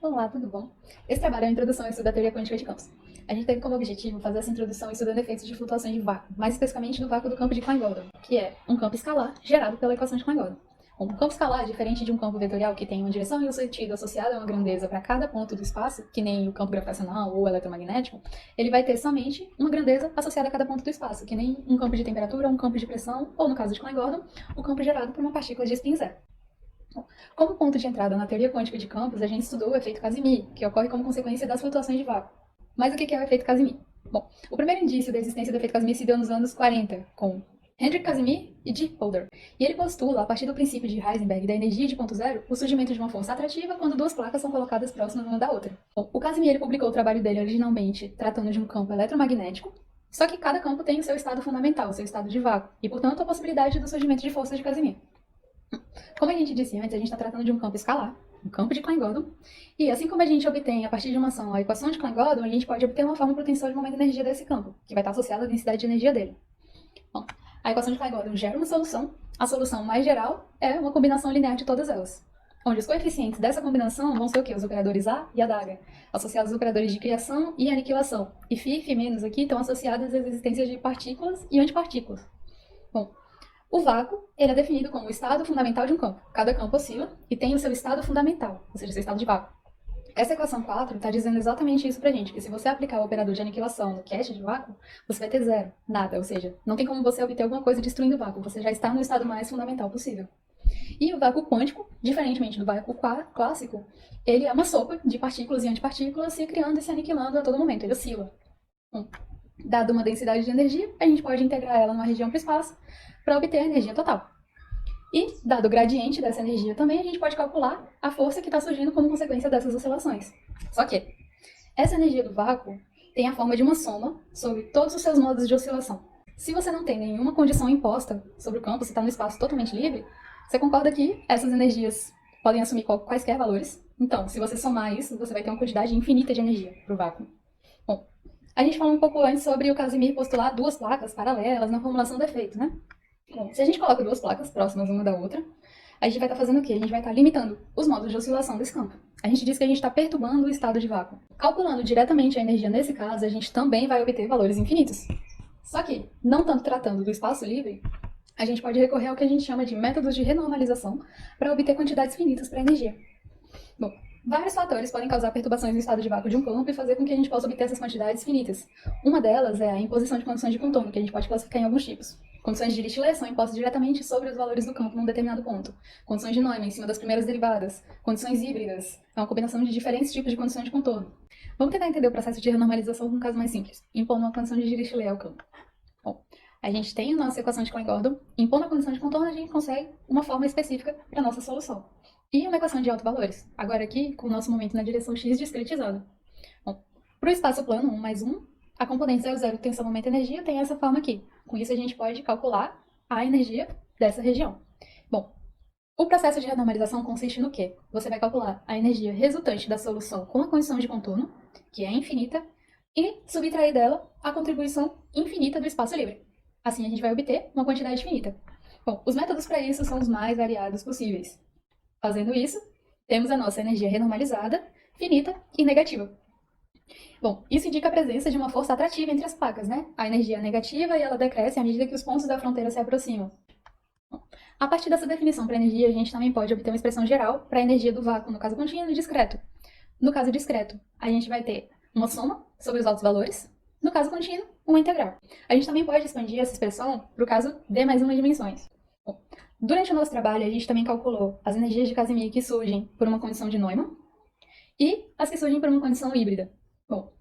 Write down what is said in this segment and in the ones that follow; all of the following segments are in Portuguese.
Olá, tudo bom? Esse trabalho é a introdução ao estudo da teoria quântica de campos. A gente teve como objetivo fazer essa introdução estudando efeitos de flutuações de vácuo, mais especificamente do vácuo do campo de Klein-Gordon, que é um campo escalar gerado pela equação de Klein-Gordon. Um campo escalar, diferente de um campo vetorial que tem uma direção e um sentido associado a uma grandeza para cada ponto do espaço, que nem o campo gravitacional ou eletromagnético, ele vai ter somente uma grandeza associada a cada ponto do espaço, que nem um campo de temperatura, um campo de pressão, ou no caso de Klein-Gordon, o campo gerado por uma partícula de spin zero. Como ponto de entrada na teoria quântica de campos, a gente estudou o efeito Casimir, que ocorre como consequência das flutuações de vácuo. Mas o que é o efeito Casimir? Bom, o primeiro indício da existência do efeito Casimir se deu nos anos 40, com Hendrik Casimir e Dick Holder. E ele postula, a partir do princípio de Heisenberg da energia de ponto zero, o surgimento de uma força atrativa quando duas placas são colocadas próximas uma da outra. Bom, o Casimir ele publicou o trabalho dele originalmente tratando de um campo eletromagnético, só que cada campo tem o seu estado fundamental, o seu estado de vácuo, e portanto a possibilidade do surgimento de forças de Casimir. Como a gente disse antes, a gente está tratando de um campo escalar, um campo de Klein-Gordon, e assim como a gente obtém, a partir de uma ação, a equação de Klein-Gordon, a gente pode obter uma forma para o tensor de momento de energia desse campo, que vai estar associada à densidade de energia dele. Bom, a equação de Klein-Gordon gera uma solução, a solução mais geral é uma combinação linear de todas elas, onde os coeficientes dessa combinação vão ser o quê? Os operadores A e a da H, associados aos operadores de criação e aniquilação, e φ e φ- aqui estão associadas às existências de partículas e antipartículas. Bom, o vácuo ele é definido como o estado fundamental de um campo. Cada campo oscila e tem o seu estado fundamental, ou seja, seu estado de vácuo. Essa equação 4 está dizendo exatamente isso pra gente, que se você aplicar o operador de aniquilação no cache de vácuo, você vai ter zero, nada, ou seja, não tem como você obter alguma coisa destruindo o vácuo, você já está no estado mais fundamental possível. E o vácuo quântico, diferentemente do vácuo clássico, ele é uma sopa de partículas e antipartículas se criando e se aniquilando a todo momento, ele oscila. Dado uma densidade de energia, a gente pode integrar ela numa região para o espaço para obter a energia total. E, dado o gradiente dessa energia também, a gente pode calcular a força que está surgindo como consequência dessas oscilações. Só que essa energia do vácuo tem a forma de uma soma sobre todos os seus modos de oscilação. Se você não tem nenhuma condição imposta sobre o campo, você está no espaço totalmente livre, você concorda que essas energias podem assumir quaisquer valores. Então, se você somar isso, você vai ter uma quantidade infinita de energia para o vácuo. Bom, a gente falou um pouco antes sobre o Casimir postular duas placas paralelas na formulação do efeito, né? Bom, se a gente coloca duas placas próximas uma da outra, a gente vai estar fazendo o quê? A gente vai estar limitando os modos de oscilação desse campo. A gente diz que a gente está perturbando o estado de vácuo. Calculando diretamente a energia nesse caso, a gente também vai obter valores infinitos. Só que, não tanto tratando do espaço livre, a gente pode recorrer ao que a gente chama de métodos de renormalização para obter quantidades finitas para a energia. Bom, vários fatores podem causar perturbações no estado de vácuo de um campo e fazer com que a gente possa obter essas quantidades finitas. Uma delas é a imposição de condições de contorno, que a gente pode classificar em alguns tipos. Condições de Dirichlet são impostas diretamente sobre os valores do campo num determinado ponto. Condições de Neumann, em cima das primeiras derivadas. Condições híbridas, é uma combinação de diferentes tipos de condições de contorno. Vamos tentar entender o processo de renormalização com um caso mais simples, impondo uma condição de Dirichlet ao campo. Bom, a gente tem a nossa equação de Klein-Gordon, impondo a condição de contorno, a gente consegue uma forma específica para a nossa solução. E uma equação de autovalores, agora aqui com o nosso momento na direção x discretizado. Bom, para o espaço plano 1 mais 1, a componente 0,0 tensão momento energia tem essa forma aqui. Com isso a gente pode calcular a energia dessa região. Bom, o processo de renormalização consiste no quê? Você vai calcular a energia resultante da solução com a condição de contorno, que é infinita, e subtrair dela a contribuição infinita do espaço livre. Assim a gente vai obter uma quantidade finita. Bom, os métodos para isso são os mais variados possíveis. Fazendo isso, temos a nossa energia renormalizada, finita e negativa. Bom, isso indica a presença de uma força atrativa entre as placas, né? A energia é negativa e ela decresce à medida que os pontos da fronteira se aproximam. Bom, a partir dessa definição para energia, a gente também pode obter uma expressão geral para a energia do vácuo, no caso contínuo e discreto. No caso discreto, a gente vai ter uma soma sobre os altos valores. No caso contínuo, uma integral. A gente também pode expandir essa expressão para o caso d mais 1 dimensões. Bom, durante o nosso trabalho, a gente também calculou as energias de Casimir que surgem por uma condição de Neumann e as que surgem por uma condição híbrida. Bom,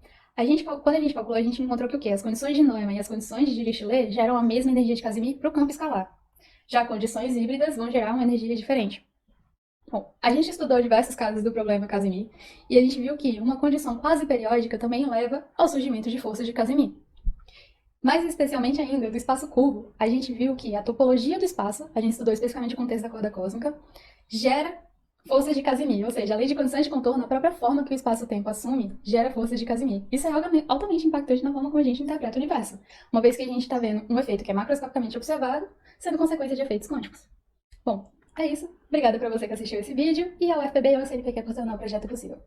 quando a gente calculou, a gente encontrou que o quê? As condições de Neumann e as condições de Dirichlet geram a mesma energia de Casimir para o campo escalar. Já condições híbridas vão gerar uma energia diferente. Bom, a gente estudou diversos casos do problema Casimir e a gente viu que uma condição quase periódica também leva ao surgimento de forças de Casimir. Mais especialmente ainda, do espaço curvo, a gente viu que a topologia do espaço, a gente estudou especificamente o contexto da corda cósmica, gera forças de Casimir, ou seja, a lei de condições de contorno, a própria forma que o espaço-tempo assume, gera forças de Casimir. Isso é altamente impactante na forma como a gente interpreta o universo, uma vez que a gente está vendo um efeito que é macroscopicamente observado, sendo consequência de efeitos quânticos. Bom, é isso. Obrigada para você que assistiu esse vídeo e ao FPB e ao CNPq por tornar o projeto possível.